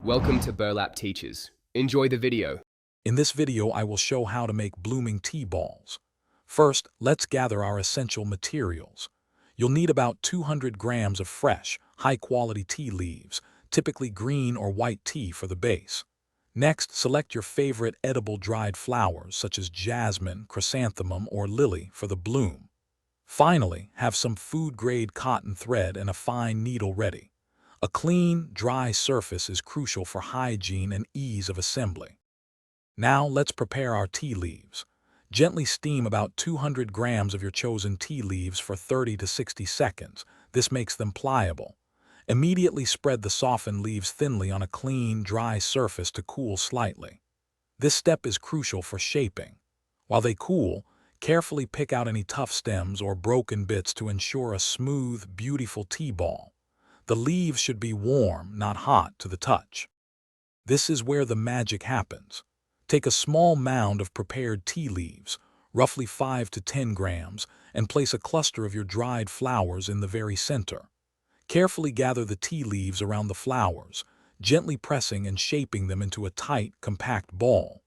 Welcome to Burlap Teachers. Enjoy the video. In this video, I will show how to make blooming tea balls. First, let's gather our essential materials. You'll need about 200 grams of fresh, high-quality tea leaves, typically green or white tea for the base. Next, select your favorite edible dried flowers such as jasmine, chrysanthemum, or lily for the bloom. Finally, have some food-grade cotton thread and a fine needle ready. A clean, dry surface is crucial for hygiene and ease of assembly. Now let's prepare our tea leaves. Gently steam about 200 grams of your chosen tea leaves for 30 to 60 seconds. This makes them pliable. Immediately spread the softened leaves thinly on a clean, dry surface to cool slightly. This step is crucial for shaping. While they cool, carefully pick out any tough stems or broken bits to ensure a smooth, beautiful tea ball. The leaves should be warm, not hot, to the touch. This is where the magic happens. Take a small mound of prepared tea leaves, roughly 5 to 10 grams, and place a cluster of your dried flowers in the very center. Carefully gather the tea leaves around the flowers, gently pressing and shaping them into a tight, compact ball.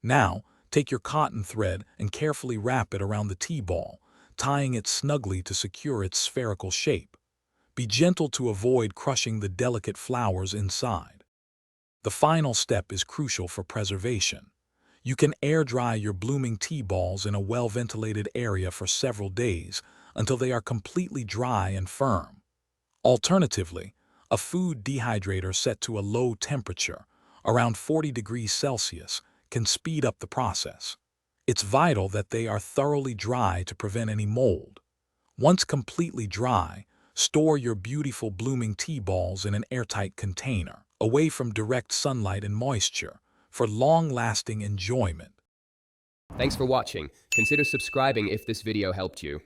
Now, take your cotton thread and carefully wrap it around the tea ball, tying it snugly to secure its spherical shape. Be gentle to avoid crushing the delicate flowers inside. The final step is crucial for preservation. You can air dry your blooming tea balls in a well-ventilated area for several days until they are completely dry and firm. Alternatively, a food dehydrator set to a low temperature, around 40 degrees Celsius, can speed up the process. It's vital that they are thoroughly dry to prevent any mold. Once completely dry, store your beautiful blooming tea balls in an airtight container, away from direct sunlight and moisture, for long-lasting enjoyment. Thanks for watching. Consider subscribing if this video helped you.